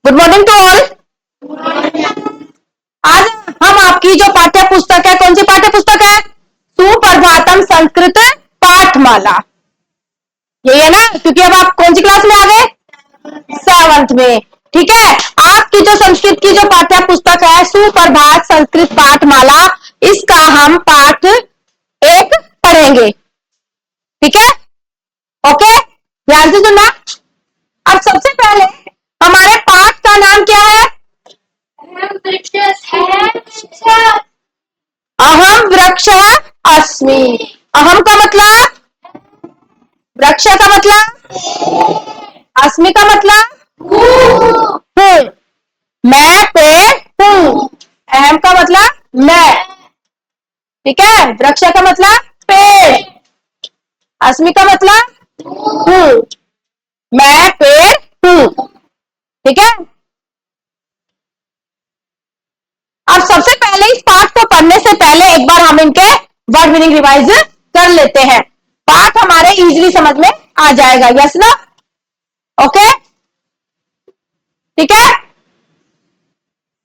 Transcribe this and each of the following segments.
Good morning to all. आज हम आपकी जो पाठ्य पुस्तक है, कौन सी पाठ्य पुस्तक है? सुप्रभातम संस्कृत पाठमाला। यही है ना, क्योंकि अब आप कौन सी क्लास में आ गए? 7th में। ठीक है, आपकी जो संस्कृत की जो पाठ्य पुस्तक है सुप्रभात संस्कृत पाठमाला, इसका हम पाठ 1 पढ़ेंगे। ठीक है, ओके, ध्यान से सुनना। अब सबसे पहले हमारे पाठ का नाम क्या है? अहम वृक्ष अस्मि। अहम का मतलब, वृक्ष का मतलब, अस्मि का मतलब हूं, मैं पेड़ हूं। अहम का मतलब मैं। ठीक है, वृक्ष का मतलब पेड़, अस्मि का मतलब हूं, मैं पेड़ हूं। ठीक है, अब सबसे पहले इस पाठ को पढ़ने से पहले एक बार हम इनके वर्ड मीनिंग रिवाइज कर लेते हैं। पाठ हमारे इजीली समझ में आ जाएगा। यस ना, ओके, ठीक है।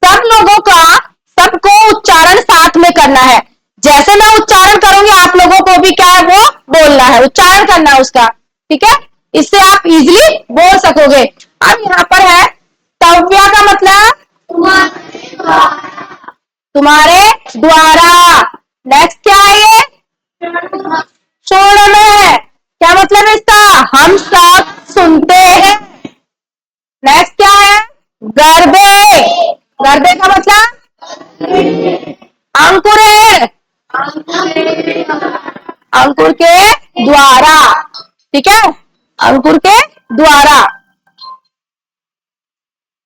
सब लोगों का, सबको उच्चारण साथ में करना है। जैसे मैं उच्चारण करूंगी आप लोगों को भी क्या है वो बोलना है, उच्चारण करना है उसका। ठीक है, इससे आप इजीली बोल सकोगे। अब यहाँ पर है तव्या का मतलब तुम्हारे द्वारा। नेक्स्ट क्या है ये? सुन में, क्या मतलब है इसका? हम सब सुनते हैं। नेक्स्ट क्या है? गर्भे, गर्भे का मतलब अंकुरे, अंकुर के द्वारा। ठीक है, अंकुर के द्वारा।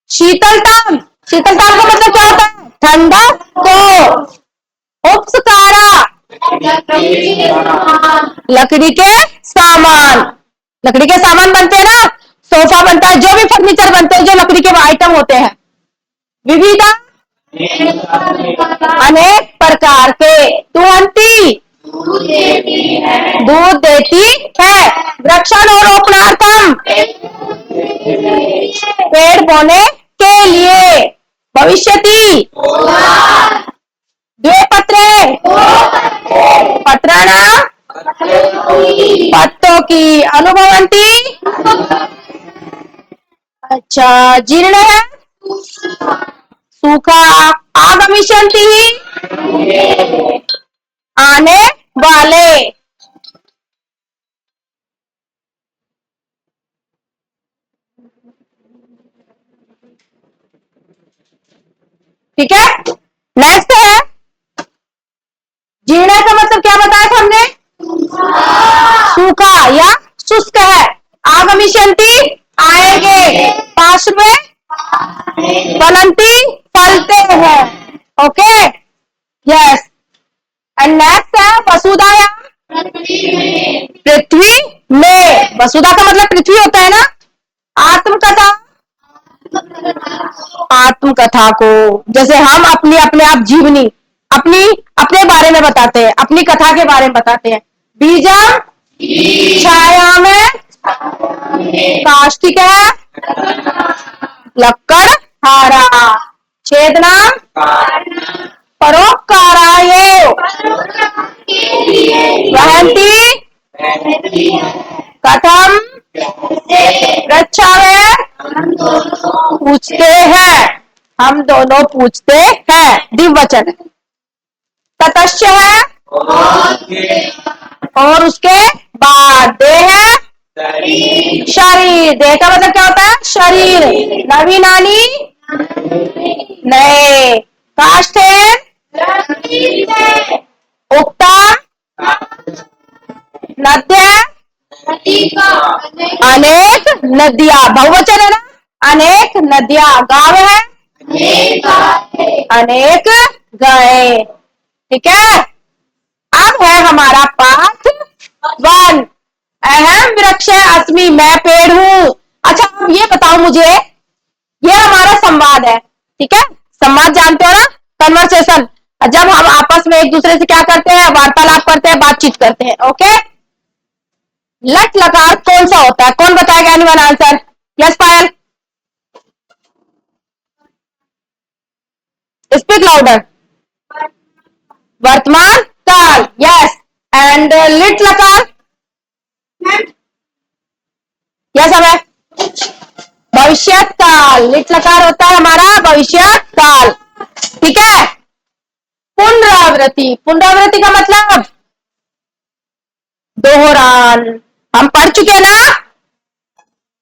शीतलतम, शीतलतम का मतलब क्या होता है? ठंडा को। उपस्कारा, लकड़ी के सामान, लकड़ी के सामान बनते हैं ना, सोफा बनता है, जो भी फर्नीचर बनते हैं जो लकड़ी के आइटम होते हैं। विविधा, अनेक प्रकार के। तुहंती, दूध देती है। वृक्षारोपणार्थम, पेड़ बोने के लिए। भविष्यति, द्विपत्रे, पत्राणाम, पत्तों की। अनुभवंती, अच्छा, जीर्ण है, सूखा। आगमिष्यन्ति, आने वाले। ठीक है, नेक्स्ट है जीर्ण का मतलब क्या बताया था हमने? सूखा या शुष्क है। आगमिष्यन्ति, आएंगे। पार्श्व में, फलंती, फलते हैं। Okay, yes. एंड नेक्स्ट है वसुधाया, पृथ्वी में। वसुधा का मतलब पृथ्वी होता है ना। आत्मकथा, आत्मकथा को, जैसे हम अपनी अपने आप जीवनी, अपनी अपने बारे में बताते हैं, अपनी कथा के बारे में बताते हैं। बीजम, छाया में। काष्ठिक है, लक्कड़ हारा। छेदना, परोपकाराय। वहंती, कथम, रक्षावे, पूछते हैं, हम दोनों पूछते हैं। द्विवचन। ततश्च है, और उसके बाद। देह है, शरीर। देह का मतलब क्या होता है? शरीर। नवीनानी, नए। काष्ठे, उक्ता, नद्य, अनेक नदियां। बहुवचन है ना, अनेक नदियां। गांव है, अनेक गाय। ठीक है, अब है हमारा पाठ 1। अहम वृक्ष अस्मि, मैं पेड़ हूं। अच्छा, अब ये बताओ मुझे, ये हमारा संवाद है। ठीक है, संवाद जानते हो ना, कन्वर्सेशन। जब हम आपस में एक दूसरे से क्या करते हैं? वार्तालाप करते हैं, बातचीत करते हैं। ओके, लट लकार कौन सा होता है? कौन बताएगा? Anyone answer? Yes Payal. Speak louder. वर्तमान काल, यस। एंड लिट लकार, यस हमें भविष्यत काल। लिट लकार होता है हमारा भविष्यत काल, ठीक है। पुनरावृत्ति, पुनरावृत्ति का मतलब दोहरान। हम पढ़ चुके हैं ना,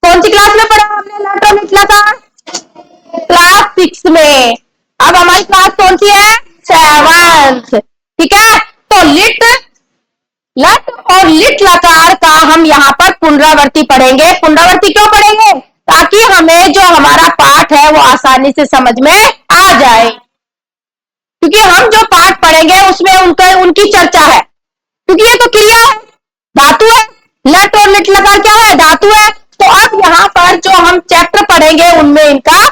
कौन सी क्लास में पढ़ा हमने लट और लिट लकार? क्लास 6 में। अब हमारी क्लास कौन सी है? 7th, ठीक है। तो लिट, लट और लिट लकार का हम यहाँ पर पुनरावृत्ति पढ़ेंगे। पुनरावृत्ति क्यों पढ़ेंगे? ताकि हमें जो हमारा पाठ है वो आसानी से समझ में आ जाए, क्योंकि हम जो पाठ पढ़ेंगे उसमें उनकी चर्चा है, क्योंकि ये तो क्रिया है, धातु है। लट और लिट लकार क्या है? धातु है। तो अब यहाँ पर जो हम चैप्टर पढ़ेंगे उनमें इनका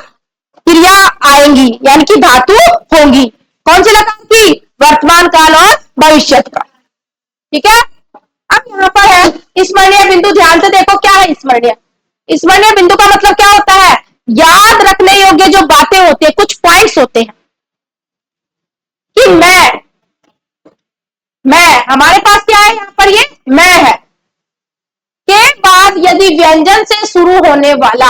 क्रिया आएंगी, यानी कि धातु होंगी। कौन सी लकार की? वर्तमान काल और भविष्यत काल, ठीक है। अब यहाँ पर है स्मरणीय बिंदु। ध्यान से देखो क्या है स्मरणीय। स्मरणीय बिंदु का मतलब क्या होता है? याद रखने योग्य जो बातें होती है, कुछ पॉइंट्स होते हैं कि मैं हमारे पास क्या है यहाँ पर? ये मैं है के बाद यदि व्यंजन से शुरू होने वाला,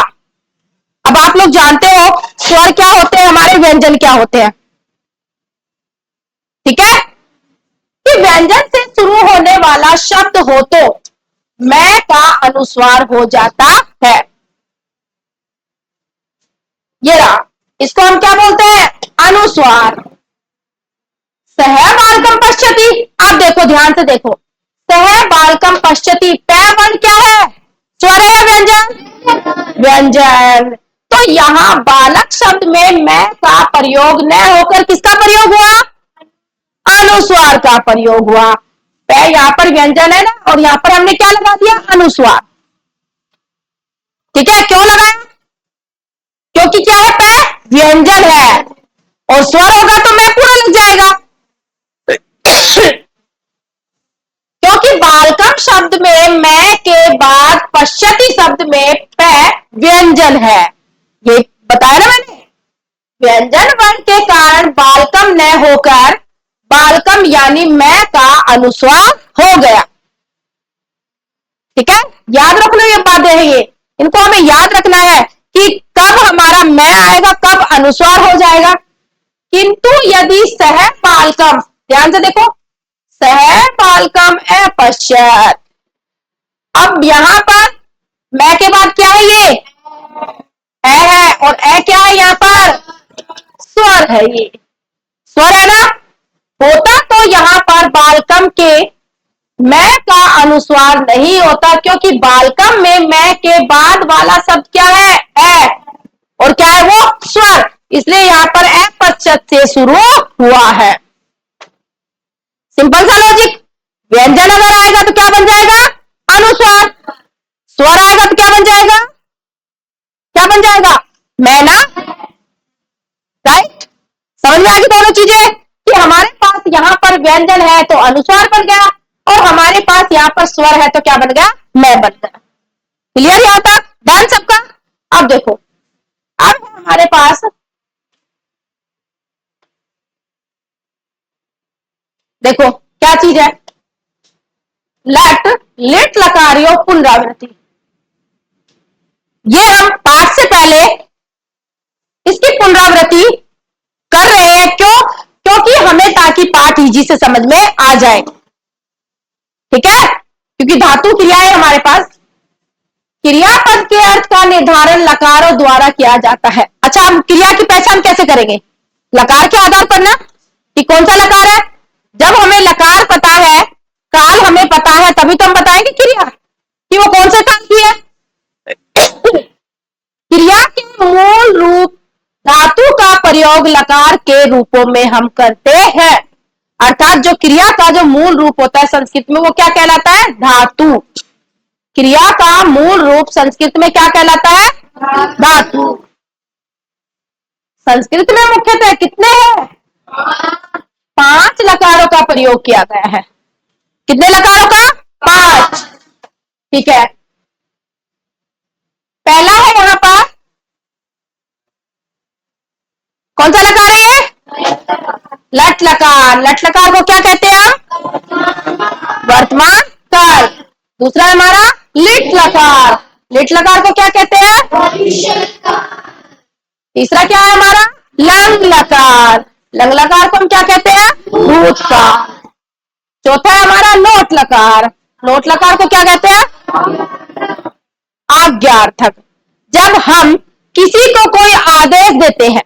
अब आप लोग जानते हो स्वर क्या होते हैं हमारे, व्यंजन क्या होते हैं, ठीक है। कि व्यंजन से शुरू होने वाला शब्द हो तो मैं का अनुस्वार हो जाता है। ये रहा, इसको हम क्या बोलते हैं? अनुस्वार। सह बालकम पश्यति, आप देखो ध्यान से देखो, सह बालकम पश्यति, पै वर्ण क्या है? स्वर है या व्यंजन? व्यंजन। तो यहां बालक शब्द में मैं का प्रयोग न होकर किसका प्रयोग हुआ? अनुस्वार का प्रयोग हुआ। पै यहां पर व्यंजन है ना, और यहां पर हमने क्या लगा दिया? अनुस्वार, ठीक है। क्यों लगाया? क्योंकि क्या है? पै व्यंजन है और स्वर होगा तो मैं पूरा लग जाएगा। क्योंकि बालकम शब्द में मैं के बाद पश्यति शब्द में पै व्यंजन है, ये बताया ना मैंने। व्यंजन वर्ण के कारण बालकम न होकर बालकम यानी मैं का अनुस्वार हो गया, ठीक है। याद रख लो ये बातें हैं, ये इनको हमें याद रखना है कि कब हमारा मैं आएगा, कब अनुस्वार हो जाएगा। किंतु यदि सह बालकम, ध्यान से देखो, सह बालकम अपश्यत, अब यहां पर मैं के बाद क्या है? ये है, और ए क्या है यहाँ पर? स्वर है, ये स्वर है ना। होता तो यहां पर बालकम के मैं का अनुस्वार नहीं होता, क्योंकि बालकम में मैं के बाद वाला शब्द क्या है? ए, और क्या है वो? स्वर। इसलिए यहां पर अपश्यत से शुरू हुआ है। सिंपल सा लॉजिक। व्यंजन अगर आएगा तो क्या बन जाएगा? अनुस्वार। स्वर आएगा तो क्या बन जाएगा? क्या बन जाएगा? मैं ना, राइट। समझ में आ गई दोनों चीजें, कि हमारे पास यहां पर व्यंजन है तो अनुस्वार बन गया, और हमारे पास यहां पर स्वर है तो क्या बन गया? मैं बन गया। क्लियर यहां तक? डन सबका? अब देखो, अब हमारे पास देखो क्या चीज है? लट लिट लकारियों पुनरावृत्ति। ये हम पाठ से पहले इसकी पुनरावृत्ति कर रहे हैं। क्यों? क्योंकि हमें ताकि पाठ इजी से समझ में आ जाए, ठीक है। क्योंकि धातु क्रिया है हमारे पास, क्रियापद के अर्थ का निर्धारण लकारों द्वारा किया जाता है। अच्छा, हम क्रिया की पहचान कैसे करेंगे? लकार के आधार पर ना, कि कौन सा लकार है। जब हमें लकार पता है, काल हमें पता है, तभी तो हम बताएंगे क्रिया कि वो कौन से काल की है। क्रिया के मूल रूप धातु का प्रयोग लकार के रूपों में हम करते हैं, अर्थात जो क्रिया का जो मूल रूप होता है संस्कृत में, वो क्या कहलाता है? धातु। क्रिया का मूल रूप संस्कृत में क्या कहलाता है? धातु। संस्कृत में मुख्यतः कितने हैं? 5 लकारों का प्रयोग किया गया है। कितने लकारों का? 5, ठीक है। पहला है यहां पर, कौन सा लकार है ये? लट लकार, लट लकार को क्या कहते हैं हम? वर्तमान काल। दूसरा हमारा लिट लकार, लिट लकार को क्या कहते हैं? तीसरा क्या है हमारा? लंग लकार, लंग लकार को हम क्या कहते हैं? भूतकाल। चौथा है हमारा लोट लकार, लोट लकार को क्या कहते हैं? आज्ञार्थक। जब हम किसी को कोई आदेश देते हैं,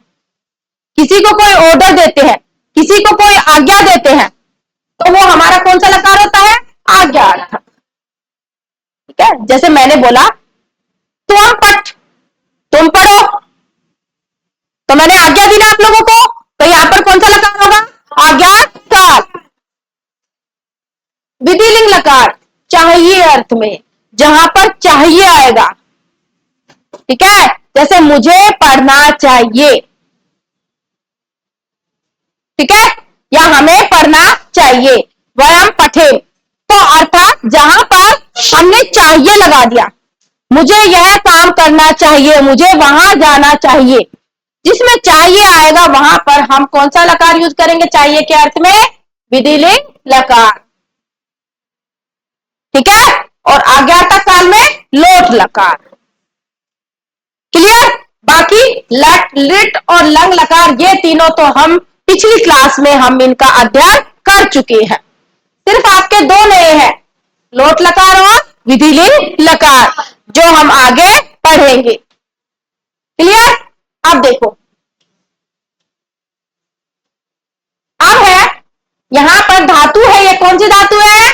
किसी को कोई ऑर्डर देते हैं, किसी को कोई आज्ञा देते हैं, तो वो हमारा कौन सा लकार होता है? आज्ञार्थक। ठीक है, जैसे मैंने बोला तुम पठ, तुम पढ़ो, तो मैंने आज्ञा दी ना आप लोगों को, तो यहां पर कौन सा लकार होगा? आज्ञाकाल। विधिलिंग लकार, चाहिए अर्थ में, जहां पर चाहिए आएगा। ठीक है, जैसे मुझे पढ़ना चाहिए, ठीक है, या हमें पढ़ना चाहिए, वयम पठे। तो अर्थात जहां पर हमने चाहिए लगा दिया, मुझे यह काम करना चाहिए, मुझे वहां जाना चाहिए, जिसमें चाहिए आएगा वहां पर हम कौन सा लकार यूज करेंगे? चाहिए के अर्थ में विधिलिंग लकार। ठीक है, और आज्ञार्थक काल में लोट लकार। क्लियर? बाकी लट, लिट और लंग लकार ये तीनों तो हम पिछली क्लास में हम इनका अध्ययन कर चुके हैं। सिर्फ आपके दो नए हैं, लोट लकार और विधिलिंग लकार, जो हम आगे पढ़ेंगे। क्लियर? अब देखो, अब है यहां पर धातु है, ये कौन सी धातु है?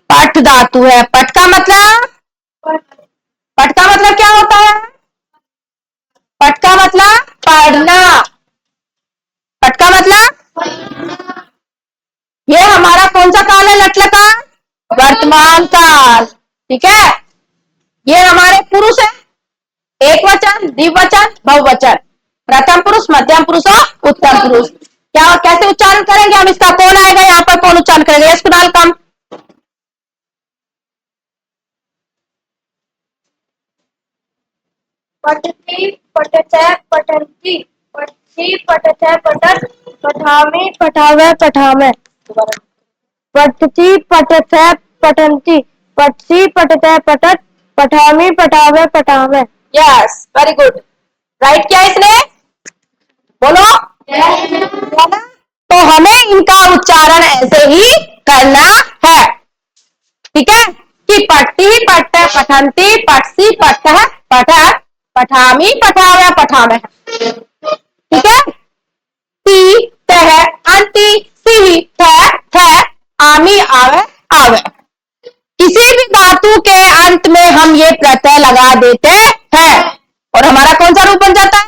पठ धातु है। पठ का मतलब, पठ का मतलब क्या होता है? पठ का मतलब पढ़ना, पठ का मतलब, ये हमारा कौन सा काल है? लट लकार, वर्तमान काल। ठीक है, ये हमारे पुरुष है, एक वचन, द्विवचन, बहुवचन, प्रथम पुरुष, मध्यम पुरुष और उत्तम पुरुष। क्या कैसे उच्चारण करेंगे हम इसका? कौन आएगा यहाँ पर? कौन उच्चारण करेगा? इसको डाल कम। पठति पठते पठन्ति, पठति पठते पठत, पठामि पठावे पठामे। पठति पठते पठन्ति, पठति पठते पठत, पठामि पठावे पठामे। Yes, very good. राइट किया इसने? बोलो। तो हमें इनका उच्चारण ऐसे ही करना है। ठीक है, कि पठती पठते पठन्ति, पठसी पठतः पठत, पठामि पठावे पठामे। ठीक है, ती तह अंति सी थ थ आमी आवे आवे। किसी भी धातु के अंत में हम ये प्रत्यय लगा देते हैं और हमारा कौन सा रूप बन जाता है?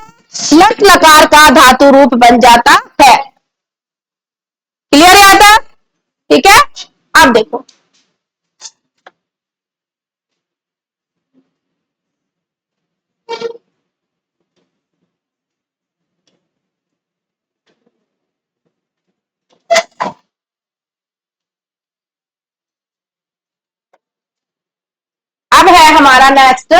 लट लकार का धातु रूप बन जाता है। क्लियर है आता? ठीक है, अब देखो, अब है हमारा नेक्स्ट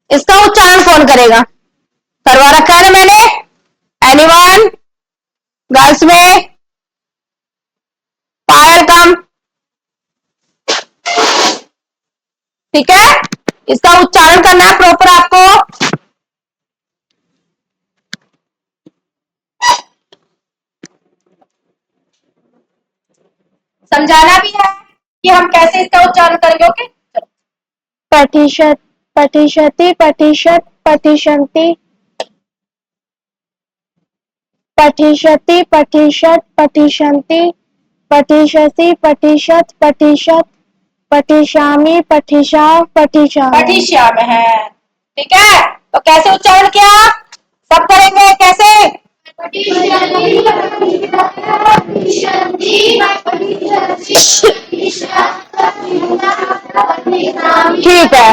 इसका उच्चारण कौन करेगा? करवा रखा है ना मैंने? एनीवन? गर्ल्स में फायर कम। ठीक है, इसका उच्चारण करना है प्रॉपर आपको। समझाना भी है कि हम कैसे इसका उच्चारण करेंगे। ओके, पठिष्यति पठिष्यति पठिष्यत पठिष्यन्ति, पठिष्यति पठिष्यत पठिष्यन्ति, पठिष्यसि पठिष्यत पठिष्यत, पठिष्यामि पठिष्या पठिष्यामि। पठिष्याम है। ठीक है, तो कैसे उच्चारण किया? सब करेंगे कैसे? ठीक है,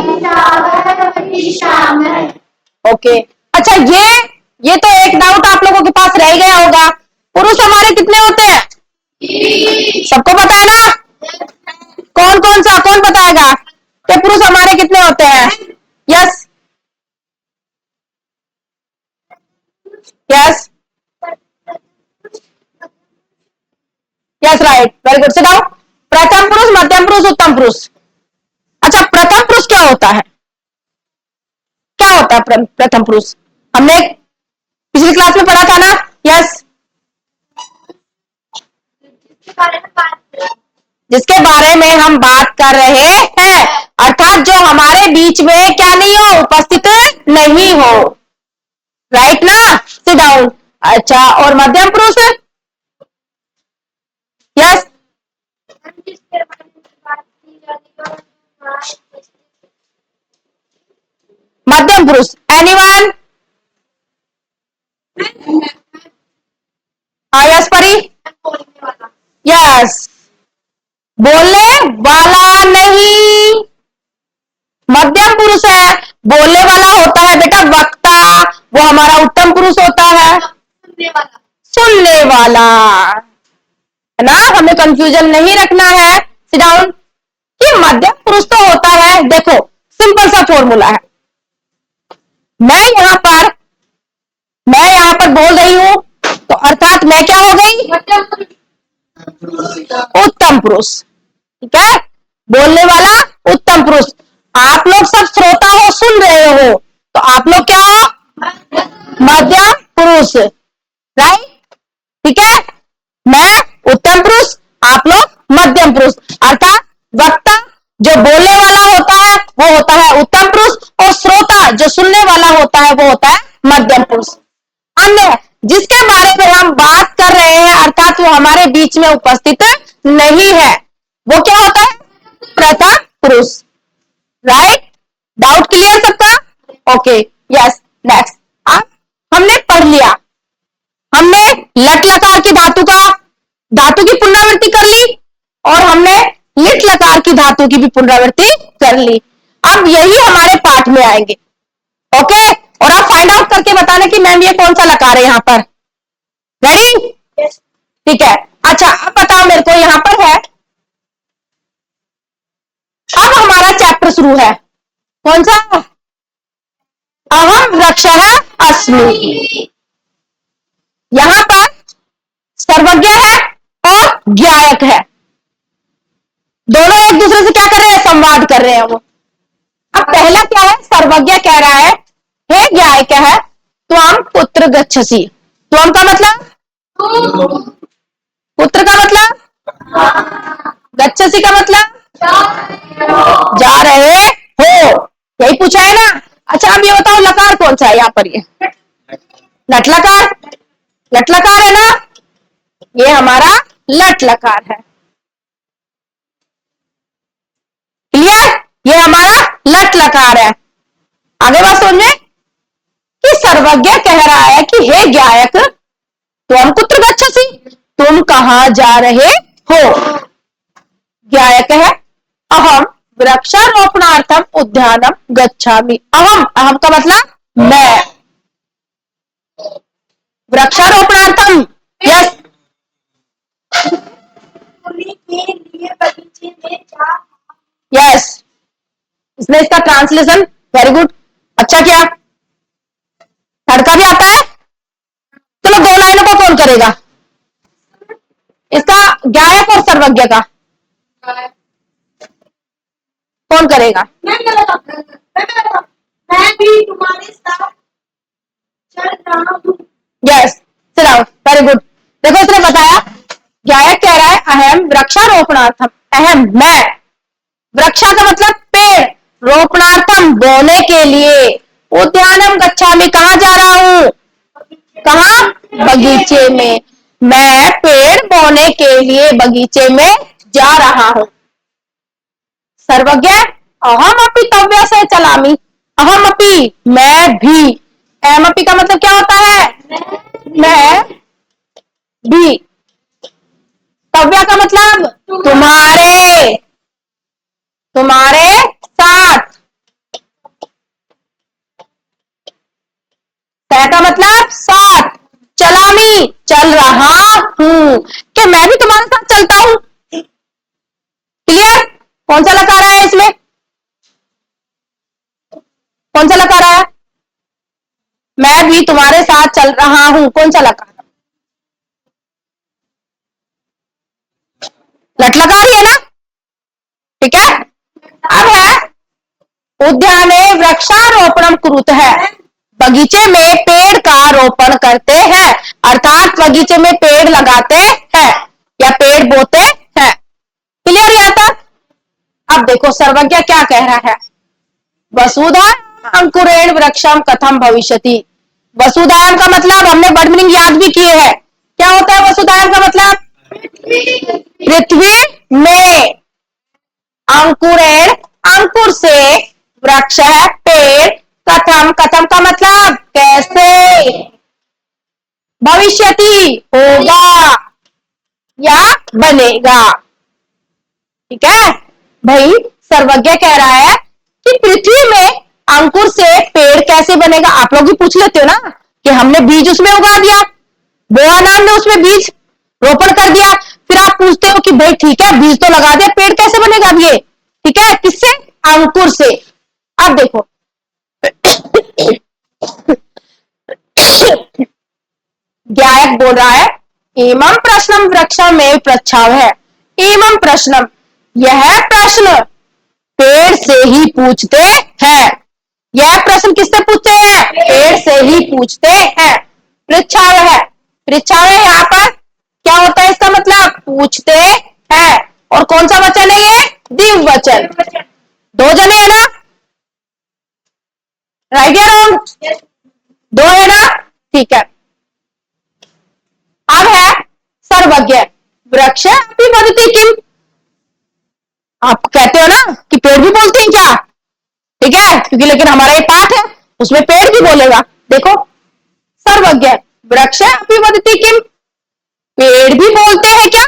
ओके। अच्छा, ये तो एक डाउट आप लोगों के पास रह गया होगा, पुरुष हमारे कितने होते हैं? सबको पता है ना? कौन कौन सा? कौन बताएगा? Yes right, very good, sit down. प्रथम पुरुष, मध्यम पुरुष, उत्तम पुरुष। अच्छा, प्रथम पुरुष क्या होता है? क्या होता है प्रथम पुरुष? हमने पिछली क्लास में पढ़ा था ना? यस, जिसके बारे में हम बात कर रहे हैं, अर्थात जो हमारे बीच में क्या नहीं हो, उपस्थित नहीं हो, राइट ना? Sit down. अच्छा, और मध्यम पुरुष? यस, मध्यम पुरुष, एनीवन? यस परी? यस, बोलने वाला नहीं, मध्यम पुरुष है। बोलने वाला होता है बेटा वक्ता, वो हमारा उत्तम पुरुष होता है। सुनने वाला, है ना? हमें कंफ्यूजन नहीं रखना है, सिट डाउन। कि मध्यम पुरुष तो होता है, देखो सिंपल सा फॉर्मूला है। मैं यहां पर बोल रही हूं, तो अर्थात मैं क्या हो गई? उत्तम पुरुष, ठीक है? बोलने वाला उत्तम पुरुष। आप लोग सब श्रोता हो, सुन रहे हो, तो आप लोग क्या हो? मध्यम पुरुष, राइट? ठीक है? मैं उत्तम पुरुष, आप लोग मध्यम पुरुष। अर्थात वक्ता जो बोलने वाला होता है वो होता है उत्तम पुरुष, और श्रोता जो सुनने वाला होता है वो होता है मध्यम पुरुष। अन्य जिसके बारे में हम बात कर रहे हैं, अर्थात वो हमारे बीच में उपस्थित नहीं है, वो क्या होता है? प्रथम पुरुष, राइट? डाउट क्लियर सबका? Okay, yes, next. अब हमने पढ़ लिया, हमने लट लकार की धातु की पुनरावृत्ति कर ली, और हमने लिट लकार की धातु की भी पुनरावृत्ति कर ली। अब यही हमारे पाठ में आएंगे, ओके? और आप फाइंड आउट करके बताना कि मैम ये कौन सा लकार है यहां पर। रेडी? ठीक है। अच्छा, अब बताओ मेरे को, यहां पर है, अब हमारा चैप्टर शुरू है, कौन सा? अहम वृक्षः अस्मि। यहां पर सर्वज्ञ है और ज्ञायक है, दोनों एक दूसरे से क्या कर रहे हैं? संवाद कर रहे हैं वो। अब पहला क्या है? सर्वज्ञ कह रहा है, हे ज्ञायक है, त्वं कुत्र गच्छसि। त्वं का मतलब? पुत्र का मतलब? गच्छसि का मतलब? जा रहे हो, यही पूछा है ना? अच्छा, अब ये बताओ लकार कौन सा है यहाँ पर? ये लट लकार, लट लकार है ना? ये हमारा लट लकार है, क्लियर? ये हमारा लट लकार है। आगे बात समझे कि सर्वज्ञ कह रहा है कि हे ज्ञायक, त्वं कुत्र गच्छसि, तुम कहां जा रहे हो? ज्ञायक है, अहम वृक्षारोपणार्थम उद्यानम गच्छामि। अहम, अहम का मतलब मैं, वृक्षारोपणार्थम, यस, यस, इसमें इसका ट्रांसलेशन, वेरी गुड, अच्छा किया। तड़का भी आता है? चलो, दो लाइनों को कौन करेगा? इसका ज्ञायक और सर्वज्ञ का कौन करेगा? मैं भी तुम्हारे साथ चल रहा हूँ। यस, चलाओ, वेरी गुड। देखो इसने बताया, ज्ञायक कह रहा है अहम वृक्षारोपणार्थम, अहम मैं, वृक्षा का मतलब पेड़, रोपणार्थम बोने के लिए, उद्यानम गच्छामि कहां जा रहा हूं? कहां? बगीचे में। मैं पेड़ बोने के लिए बगीचे में जा रहा हूं। सर्वज्ञ, अहम अपि तव्य से चलामी। अहम अपि, मैं भी। अहम अपि का मतलब क्या होता है? मैं भी। तव्य का मतलब तुम्हारे, तुम्हारे साथ। तय का मतलब साथ। चलामी, चल रहा हूं, कि मैं भी तुम्हारे साथ चलता हूं। क्लियर? कौन सा लकार आया इसमें? कौन सा लकार आया? मैं भी तुम्हारे साथ चल रहा हूं, कौन सा लकार? लट लगा रही है ना, ठीक है। अब है उद्याने वृक्षारोपणम कुरुत है, बगीचे में पेड़ का रोपण करते हैं, अर्थात बगीचे में पेड़ लगाते हैं या पेड़ बोते हैं। क्लियर यहां तक? अब देखो सर्वज्ञ क्या कह रहा है, वसुधा अंकुरेण वृक्षम कथम भविष्यति। वसुधायन का मतलब हमने वर्ड मीनिंग याद भी किए हैं, क्या होता है वसुधायन का मतलब? पृथ्वी में, अंकुरेण अंकुर से, वृक्ष है पेड़, कथम कथम का मतलब कैसे, भविष्यति होगा या बनेगा, ठीक है भाई। सर्वज्ञ कह रहा है कि पृथ्वी में अंकुर से पेड़ कैसे बनेगा। आप लोग भी पूछ लेते हो ना कि हमने बीज उसमें उगा दिया, बोआ नाम ने उसमें बीज रोपण कर दिया, फिर आप पूछते हो कि भाई ठीक है बीज तो लगा दिया, पेड़ कैसे बनेगा अब ये, ठीक है, किससे? अंकुर से। अब देखो गायक बोल रहा है एवं प्रश्नम वृक्षम में प्रच्छाव है, एवं प्रश्नम, यह प्रश्न पेड़ से ही पूछते हैं। यह प्रश्न किससे पूछते हैं? पेड़ से ही पूछते हैं। पृच्छाव है, पृच्छाव है यहाँ पर क्या होता है इसका मतलब? पूछते हैं। और कौन सा वचन है ये? द्विवचन, दो जने है ना, राइट या रॉन्ग? दो है ना, ठीक है। अब है सर्वज्ञ, वृक्ष अपि वदति किम। आप कहते हो ना कि पेड़ भी बोलते हैं क्या, ठीक है, क्योंकि लेकिन हमारा ये पाठ है उसमें पेड़ भी बोलेगा। देखो सर्वज्ञ, वृक्ष अपि वदति किम, पेड़ भी बोलते हैं क्या?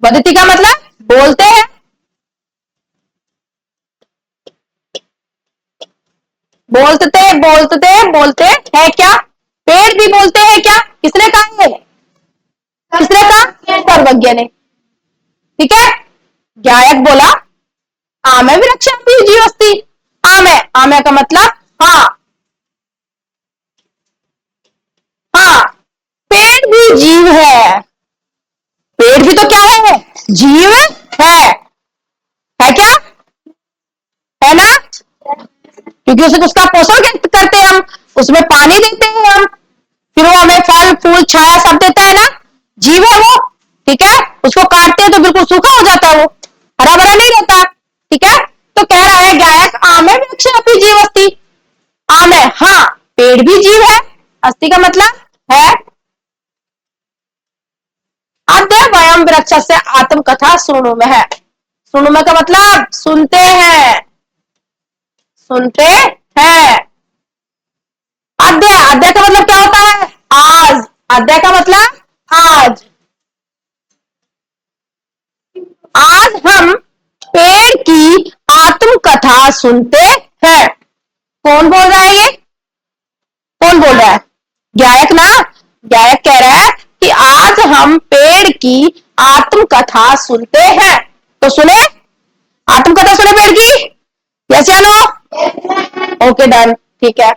वदति का मतलब बोलते हैं, बोलते बोलते बोलते है क्या? पेड़ भी बोलते हैं क्या? किसने कहा है? किसने कहा? सर्वज्ञ ने, ठीक है। गायक बोला आमे वृक्ष जीवस्ती, आमे, आमे का मतलब हाँ, हाँ पेड़ भी जीव है, पेड़ भी तो क्या है? जीव है क्या? है ना, क्योंकि उसे उसका पोषण करते हैं हम, उसमें पानी देते हैं हम, फिर वो हमें फल फूल छाया सब देता है ना, जीव है वो, ठीक है। उसको काटते हैं तो बिल्कुल सूखा हो जाता है, वो हरा भरा नहीं रहता, ठीक है। तो कह रहा है गायक आमे वृक्ष अपि जीवस्ति, आमे हाँ पेड़ भी जीव है, अस्ति का मतलब है। अद्य वयम वृक्ष से आत्मकथा सुनुमे है, सुनुमे का मतलब सुनते हैं, सुनते हैं। अद्य, अद्य का मतलब क्या होता है? आज, अद्य का मतलब आज, आज हम पेड़ की आत्मकथा सुनते हैं। कौन बोल रहा है ये? कौन बोल रहा है? गायक ना, गायक कह रहा है कि आज हम पेड़ की आत्मकथा सुनते हैं। तो सुने, आत्मकथा सुने पेड़ की, यस या नो? ओके डन, ठीक है।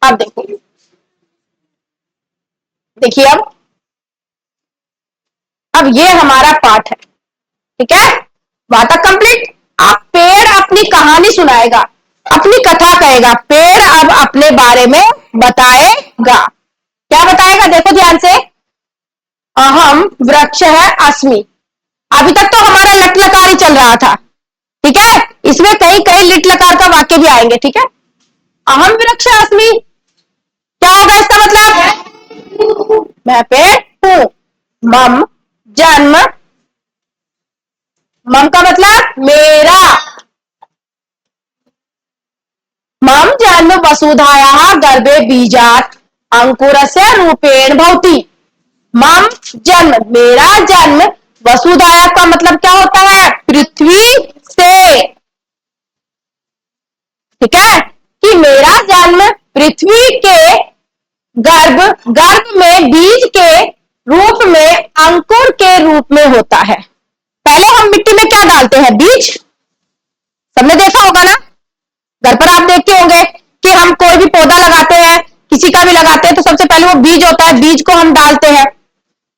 अब देखो, देखिए अब ये हमारा पाठ है, ठीक है, वहां तक कंप्लीट। अब पेड़ अपनी कहानी सुनाएगा, अपनी कथा कहेगा, पेड़ अब अपने बारे में बताएगा। क्या बताएगा? देखो ध्यान से, अहम वृक्ष है अस्मि, अभी तक तो हमारा लट लकार ही चल रहा था, ठीक है, इसमें कहीं कहीं लिट लकार का वाक्य भी आएंगे, ठीक है। अहम वृक्ष अस्मि, क्या होगा इसका मतलब? मैं पेड़ हूं। मम जन्म, मम का मतलब मेरा, मम जन्म वसुधायाः गर्भे बीजात् अंकुरस्य रूपेण भवति। मम जन्म, मेरा जन्म, वसुधाया का मतलब क्या होता है? पृथ्वी से, ठीक है, कि मेरा जन्म पृथ्वी के गर्भ, गर्भ में बीज के रूप में, अंकुर के रूप में होता है। पहले हम मिट्टी में क्या डालते हैं? बीज, सबने देखा होगा ना, घर पर आप देखते होंगे कि हम कोई भी पौधा लगाते हैं, किसी का भी लगाते हैं, तो सबसे पहले वो बीज होता है, बीज को हम डालते हैं।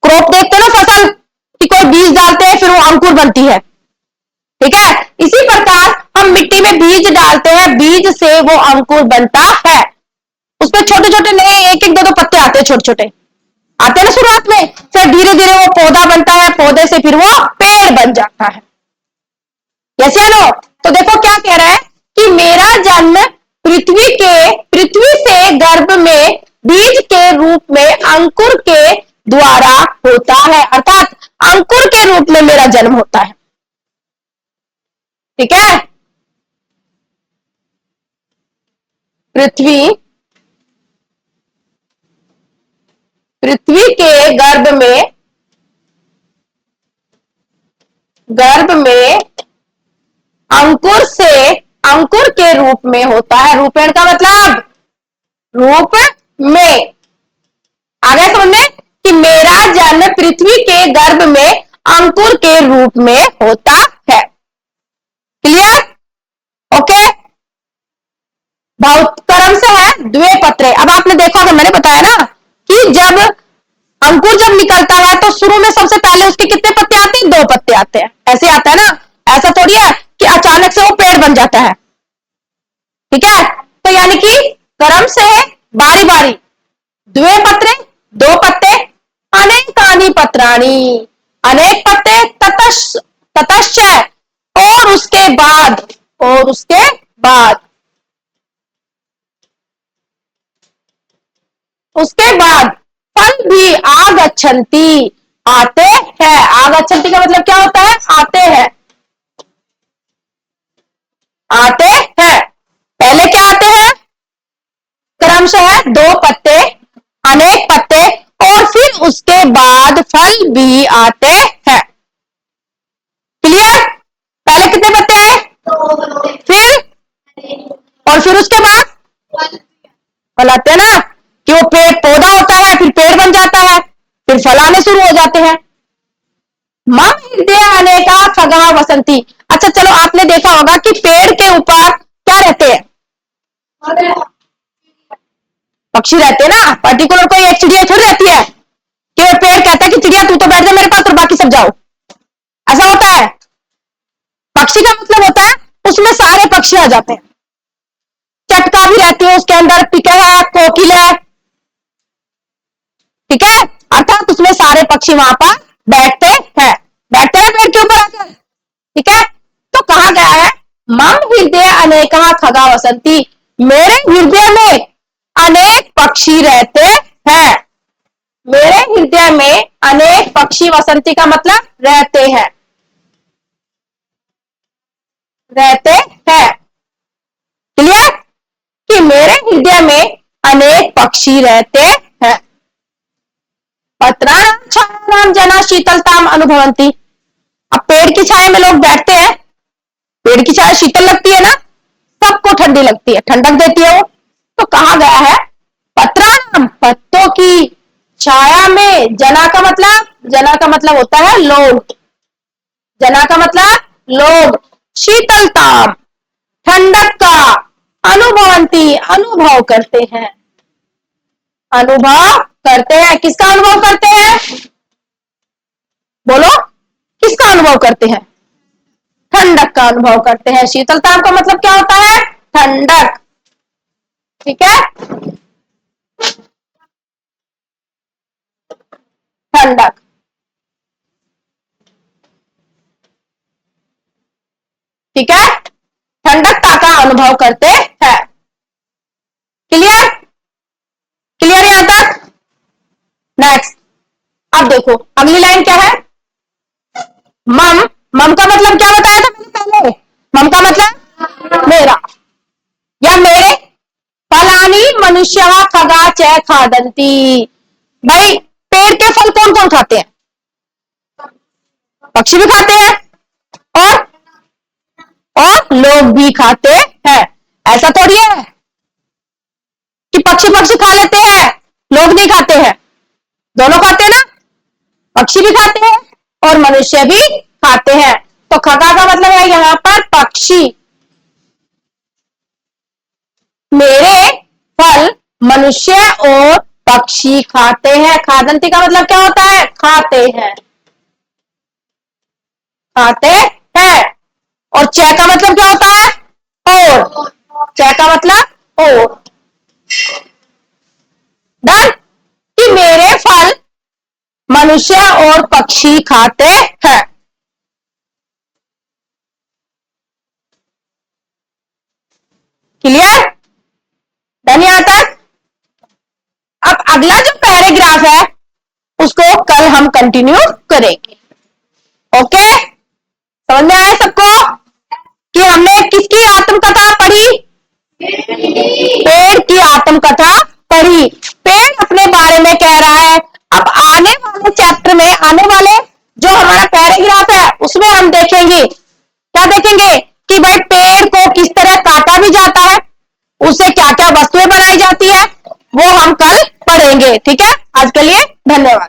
क्रॉप देखते हैं ना, फसल की कोई बीज डालते हैं फिर वो अंकुर बनती है, ठीक है। इसी प्रकार हम मिट्टी में बीज डालते हैं, बीज से वो अंकुर बनता है, उसमें छोटे छोटे नए एक एक दो दो पत्ते आते हैं, छोटे छोटे आते हैं ना शुरुआत में, फिर धीरे धीरे वो पौधा बनता है, पौधे से फिर वो पेड़ बन जाता है। यस या नो? तो देखो क्या कह रहा है कि मेरा जन्म पृथ्वी से गर्भ में बीज के रूप में अंकुर के द्वारा होता है, अर्थात अंकुर के रूप में मेरा जन्म होता है, ठीक है। पृथ्वी के गर्भ में अंकुर के रूप में होता है। रूपेण का मतलब रूप में, आ गया समझ में कि मेरा जन्म पृथ्वी के गर्भ में अंकुर के रूप में होता है। क्लियर? ओके। बहुत कर्म से है द्विपत्रे। अब आपने देखा होगा, मैंने बताया ना कि जब अंकुर जब निकलता है तो शुरू में सबसे पहले उसके कितने पत्ते आते हैं? 2 पत्ते आते हैं, ऐसे आता है ना, ऐसा थोड़ी है कि अचानक से वो पेड़ बन जाता है, ठीक है। तो यानी कि कर्म से है बारी बारी, द्विपत्रे 2 पत्ते, अनेकानि पत्राणि अनेक पत्ते, ततश्च और उसके बाद फल भी आगच्छन्ति आते हैं। आगच्छन्ति का मतलब क्या होता है? आते हैं, आते हैं। पहले क्या आते हैं? क्रमशः 2 पत्ते, अनेक पत्ते और फिर उसके बाद फल भी आते हैं। क्लियर? पहले कितने पत्ते आए? फिर उसके बाद फल आते हैं ना, कि वो पेड़ पौधा होता है, फिर पेड़ बन जाता है, फिर फल आने शुरू हो जाते हैं। मम हृदय अनेका खगा वसंती। अच्छा चलो, आपने देखा होगा कि पेड़ के ऊपर क्या रहते हैं? पक्षी रहते हैं ना, पर्टिकुलर कोई एक चिड़िया थोड़ी रहती है कि वो पेड़ कहता है कि चिड़िया तू तो बैठ जा मेरे पास और बाकी सब जाओ, ऐसा होता है? पक्षी का मतलब होता है उसमें सारे पक्षी आ जाते हैं, चटका भी रहती है उसके अंदर, पिका है, कोकिल है, ठीक है। अर्थात उसमें सारे पक्षी वहां पर बैठते हैं पेड़ के ऊपर आकर, ठीक है। तो कहा गया है मम हृदय अनेका खगा वसंती, मेरे हृदय में अनेक पक्षी रहते हैं। मेरे हृदय में अनेक पक्षी, वसंती का मतलब रहते हैं, क्लियर? कि मेरे हृदय में अनेक पक्षी रहते हैं। पत्राणाम छायानाम जना शीतलताम अनुभवंती। अब पेड़ की छाया में लोग बैठते हैं, पेड़ की छाया शीतल लगती है ना, सबको ठंडी लगती है, ठंडक देती है वो। तो कहा गया है पत्राणाम, पत्तों की छाया में, जना का मतलब होता है लोग, जना का मतलब लोग, शीतलताम ठंडक का, अनुभवंती अनुभव करते हैं, किसका अनुभव करते हैं? बोलो, किसका अनुभव करते हैं? ठंडक का अनुभव करते हैं। शीतलता का मतलब क्या होता है? ठंडक, ठीक है, ठंडक, ठीक है, ठंडकता का अनुभव करते हैं। क्लियर? क्लियर यहां तक? नेक्स्ट, अब देखो अगली लाइन क्या है? मम का मतलब क्या बताया था मैंने पहले? मम का मतलब मेरा या मेरे। फलानी मनुष्य खगा च खादंती। भाई पेड़ के फल कौन कौन खाते हैं? पक्षी भी खाते हैं और लोग भी खाते हैं। ऐसा थोड़ी है कि पक्षी खा लेते हैं, लोग नहीं खाते हैं, दोनों खाते हैं ना, पक्षी भी खाते हैं और मनुष्य भी खाते हैं। तो खगा का मतलब है यहां पर पक्षी। मेरे फल मनुष्य और पक्षी खाते हैं। खादंती का मतलब क्या होता है? खाते हैं। खाते हैं। और च का मतलब क्या होता है? और। च का मतलब और। डन। कि मेरे फल मनुष्य और पक्षी खाते हैं। क्लियर? डन यहां तक? अब अगला जो पैराग्राफ है उसको कल हम कंटिन्यू करेंगे। ओके, समझ में आया सबको कि हमने किसकी आत्मकथा पढ़ी? पेड़ की आत्मकथा पढ़ी। पेड़ अपने बारे में कह रहा है। अब आने वाले चैप्टर में, आने वाले जो हमारा पैराग्राफ है उसमें हम देखेंगे, क्या देखेंगे कि भाई पेड़ को किस तरह काटा भी जाता है, उससे क्या क्या वस्तुएं बनाई जाती है, वो हम कल पढ़ेंगे। ठीक है, आज के लिए धन्यवाद।